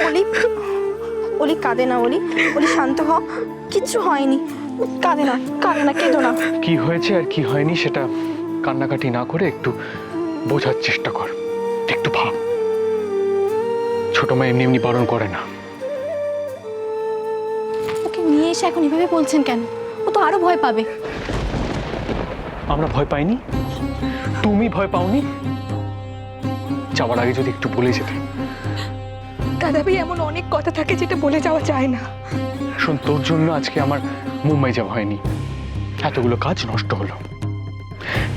অলি, অলি কাঁদে না, অলি, অলি শান্ত হ, কিচ্ছু হয়নি, কাঁদে না, কাঁদে না, কেঁদো না। কি হয়েছে আর কি হয়নি সেটা কান্নাকাটি না করে একটু বোঝার চেষ্টা কর, একটু ভাব। ছোট মা এমনি এমনি বারণ করে না। ওকে নিয়ে এসে এখন এভাবে বলছেন কেন? ও তো আরো ভয় পাবে। আমরা ভয় পাইনি, তুমি ভয় পাওনি? যাওয়ার আগে যদি একটু বলে যেতে। দাদাভাই, এমন অনেক কথা থাকে যেটা বলে যাওয়া যায় না। শোন, তোর জন্য আজকে আমার মুম্বাই যাওয়া হয়নি, এতগুলো কাজ নষ্ট হলো।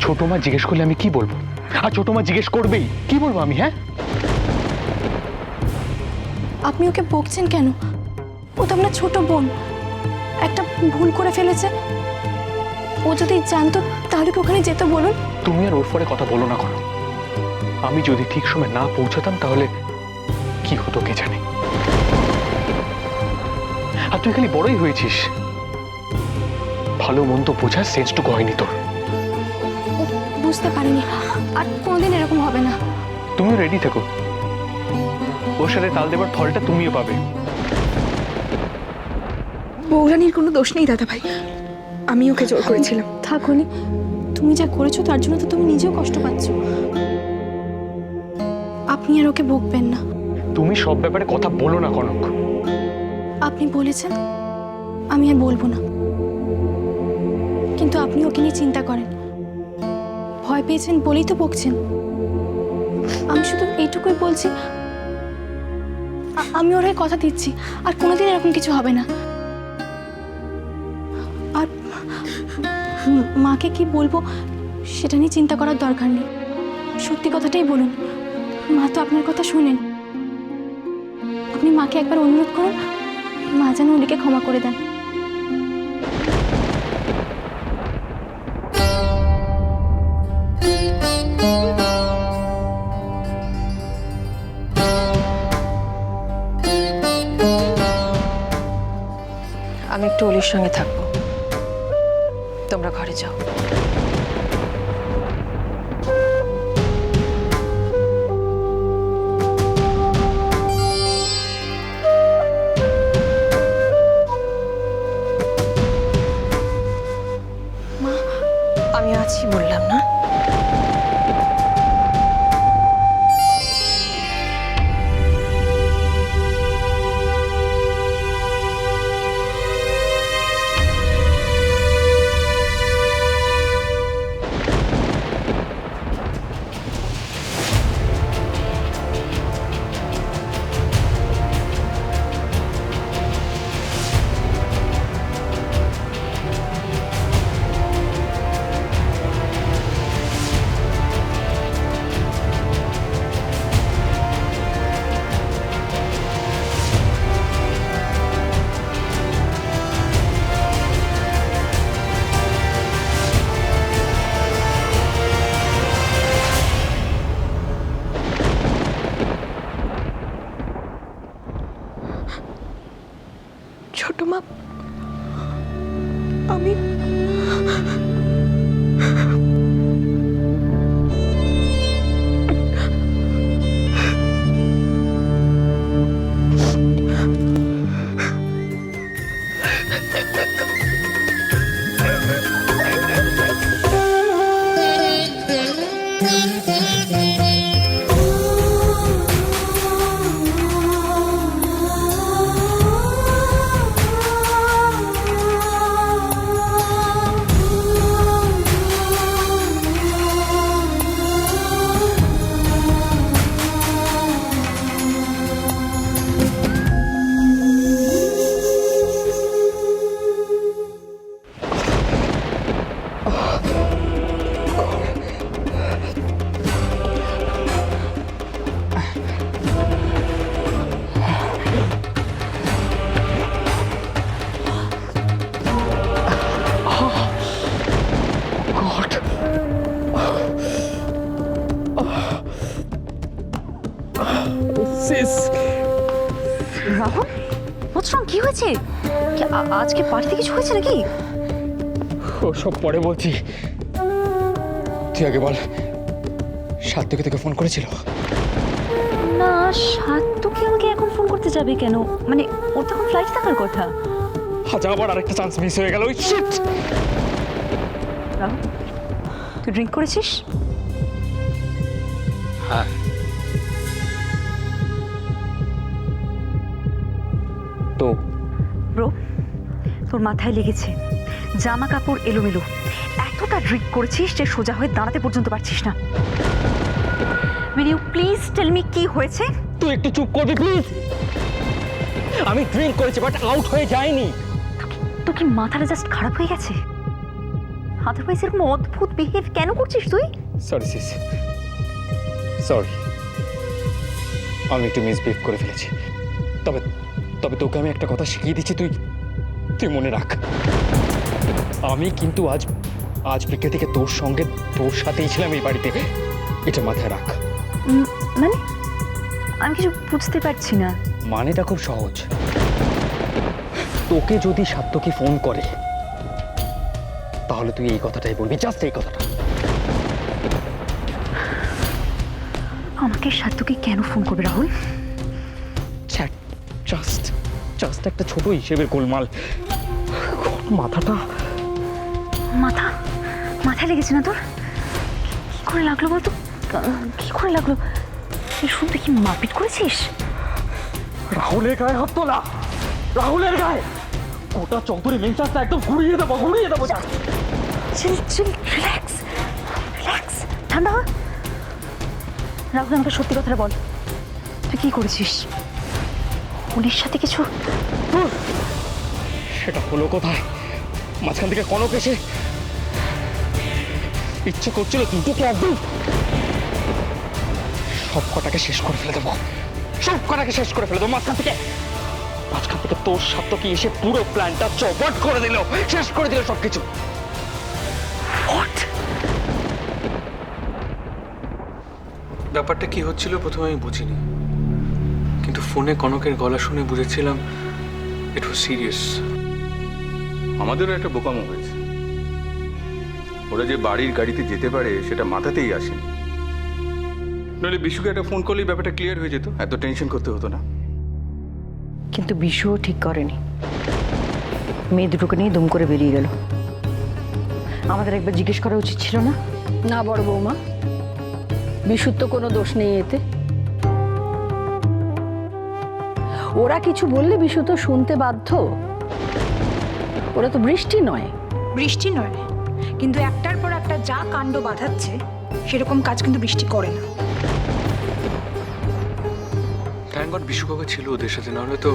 ছোট মা জিজ্ঞেস করলে আমি কি বলবো? আর ছোট মা জিজ্ঞেস করবেই, কি বলবো আমি? হ্যাঁ, আপনি ওকে বকছেন কেন? ও তো আপনার ছোট বোন, একটা ভুল করে ফেলেছে। ও যদি জানতো তাহলে কি ওখানে যেত বলুন? তুমি আর ওর পরে কথা বলো না করো। আমি যদি ঠিক সময় না পৌঁছাতাম তাহলে কি হতো কে জানে। আর তুই খালি বড়ই হয়েছিস, ভালো মন্দ বোঝার সেন্সটুকু হয়নি তোর। ও বুঝতে পারিনি, আর কোনোদিন এরকম হবে না। তুমিও রেডি থেকো, ওর সাথে তাল দেবার ফলটা তুমিও পাবে। বৌরানীর কোনো দোষ নেই দাদাভাই, আমি ওকে জোর করেছিলাম। থাক অলি, তুমি যা করেছো তার জন্য তো তুমি নিজেও কষ্ট পাচ্ছ। আপনি আর ওকে বকবেন না। তুমি সব ব্যাপারে কথা বলো না কনক। আপনি বলেছেন, আমি আর বলবো না। কিন্তু আপনি ওকে নিয়ে চিন্তা করেন, ভয় পেয়েছেন বলেই তো বকছেন। আমি শুধু এইটুকুই বলছি, আমি ওর হয়ে কথা দিচ্ছি আর কোনোদিন এরকম কিছু হবে না। আর মাকে কি বলবো সেটা নিয়ে চিন্তা করার দরকার নেই। সত্যি কথাটাই বলুন, মা তো আপনার কথা শুনেন। আপনি মাকে একবার অনুরোধ করুন, মা যেন অলিকে ক্ষমা করে দেন। আমি একটু অলির সঙ্গে থাকবো, তোমরা ঘরে যাও। মা, আমি আছি বললাম না? ছোট মা, আমি রাহুল, হোয়াটস রং? কি হয়েছে? আজকে পার্টিতে কিছু হয়েছে নাকি? ও সব পরে বলছি, তুই আগে বল, সাত্বিক তোকে ফোন করেছিল? না, সাত্তুকি আমাকে এখন ফোন করতে যাবে কেন? মানে ওর তখন ফ্লাইট থাকার কথা। আজ আবার আরেকটা চান্স মিস হয়ে গেল। শিট! রাহুল, তুই ড্রিঙ্ক করেছিস? হ্যাঁ। তো ব্রো, তোর মাথায় লেগেছে, জামা কাপড় এলোমেলো, এতটা ড্রিঙ্ক করেছিস যে সোজা হয়ে দাঁড়াতে পর্যন্ত পারছিস না। Will you please tell me কি হয়েছে? তুই একটু চুপ করবি প্লিজ? আমি ড্রিঙ্ক করেছি বাট আউট হয়ে যায়নি। তোর কি মাথাটা জাস্ট খারাপ হয়ে গেছে? আদারওয়াইজ এরকম অদ্ভুত বিহেভ কেন করছিস তুই? সরি সিস, সরি, আমি একটু মিসবিহেভ করে ফেলেছি। তবে তবে তোকে আমি একটা কথা শিখিয়ে দিচ্ছি, তুই তুই মনে রাখ, আমি কিন্তু আজ আজ বিকেল থেকে তোর সঙ্গে তোর সাথেই ছিলাম এই বাড়িতে, এটা মাথায় রাখ। মানে আমি কিছু বুঝতে পারছি না। মানেটা খুব সহজ, তোকে যদি সাত্তকী ফোন করে তাহলে তুই এই কথাটাই বলবি, জাস্ট এই কথাটা। আমাকে সাত্তুকি কেন ফোন করবে রাহুল? জাস্ট জাস্ট একটা ছোট হিসেবের গোলমাল। মাথাটা মাথায় লেগেছে না তোর? কি করে লাগলো বলতো? কি করে লাগলো? শুনতে কি মারপিট করেছিস? রাহুলের গায়ে হাত তোলা, রাহুলের গায়ে গোটা চৌধুরী মেনচাসটা একদম ঘুরিয়ে দেবো। চিল রিল্যাক্স, ঠান্ডা হ। রাহুল, আমাকে সত্যি কথাটা বল, তুই কি করেছিস? উনির সাথে কিছু? সেটা হলো কোথায়? মাঝখান থেকে কনক এসে ইচ্ছে করছিল দুটোকে একদম সব কটাকে শেষ করে ফেলে দেবো, মাঝখান থেকে তোর সাত্তকী এসে পুরো প্ল্যানটা চৌপট করে দিল, শেষ করে দিল সবকিছু। ব্যাপারটা কি হচ্ছিল প্রথমে আমি বুঝিনি, কিন্তু ফোনে কনকের গলা শুনে বুঝেছিলাম ইট ওয়াজ সিরিয়াস। আমাদেরও একটা বোকামো হয়েছে। ওরা যে বাড়ির গাড়িতে যেতে পারে সেটা মাথাতেই আসেনি। নইলে বিশুকে একটা ফোন করলেই ব্যাপারটা ক্লিয়ার হয়ে যেত, এত টেনশন করতে হতো না। কিন্তু বিশুও ঠিক করেনি, মেয়ে দুটোকে নিয়ে দুম করে বেরিয়ে গেল। আমাদের একবার জিজ্ঞেস করা উচিত ছিল না? না বড় বৌমা, বিশুর তো কোনো দোষ নেই এতে। ওরা কিছু বললে বিশু তো শুনতে বাধ্য। ওরা তো বৃষ্টি নয়। বৃষ্টি নয়, কিন্তু একটার পর একটা যা কাণ্ড বাঁধাচ্ছে সেরকম কাজ কিন্তু বৃষ্টি করে না। থ্যাংক গড বিশু কাকা ছিল ওদের সাথে, নাহলে তো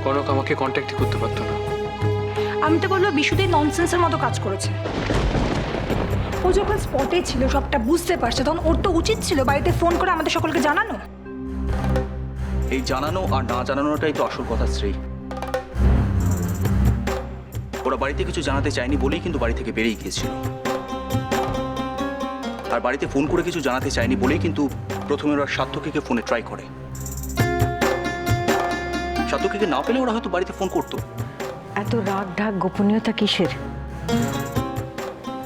কনক আমাকে কন্ট্যাক্টই করতে পারতো না। আমি তো বলবো বিশুদের ননসেন্সের মতো কাজ করেছে। ও যখন স্পটে ছিল, সবটা বুঝতে পারছে, তখন ওর তো উচিত ছিল বাড়িতে ফোন করে আমাদের সকলকে জানানো। এই জানানো আর না জানানোটাই তো আসল কথা শ্রী। ওরা বাড়িতে কিছু জানাতে চায়নি বলেই কিন্তু বাড়ি থেকে বেরিয়ে গিয়েছিল, আর বাড়িতে ফোন করে কিছু জানাতে চায়নি বলেই কিন্তু প্রথমে ওরা সাত্তকীকে ফোনে ট্রাই করে। সাত্তকীকে না পেলে ওরা হয়তো বাড়িতে ফোন করতো। এত রাগ ঢাক গোপনীয়তা কিসের,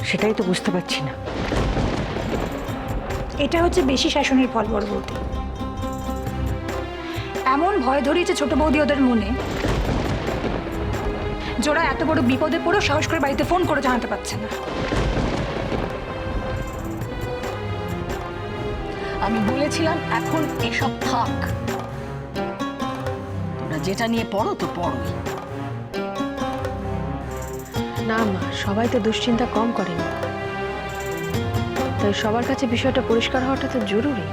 সেটাই তো বুঝতে পারছি না। এটা হচ্ছে বেশি শাসনের ফল বড় বৌদি। এমন ভয় ধরিয়েছে ছোট বৌদি ওদের মনে, যারা এত বড় বিপদে পড়েও সাহস করে বাড়িতে ফোন করে জানাতে পারছে না। আমি বলেছিলাম এখন এসব থাক, তোমরা যেটা নিয়ে পড়ো তো পড়োই। না মা, সবাই তো দুশ্চিন্তা কম করেন, তাই সবার কাছে বিষয়টা পরিষ্কার হওয়াটা তো জরুরি।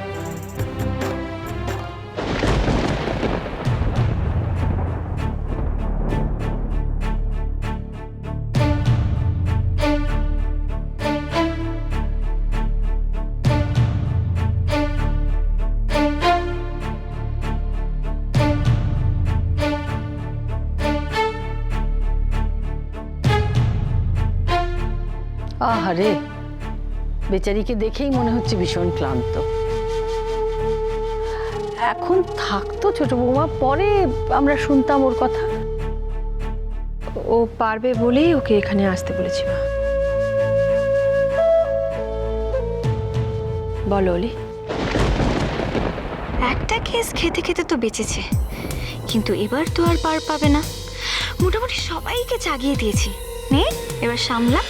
আহারে, বেচারিকে দেখেই মনে হচ্ছে ভীষণ ক্লান্ত। এখন থাকতো ছোট বৌমা, পরে আমরা শুনতাম ওর কথা। ও পারবে বলেই ওকে এখানে আসতে বলেছি মা। বলো অলি। একটা কেস খেতে খেতে তো বেঁচেছে, কিন্তু এবার তো আর পার পাবে না। মোটামুটি সবাইকে জাগিয়ে দিয়েছি, নে এবার সামলা।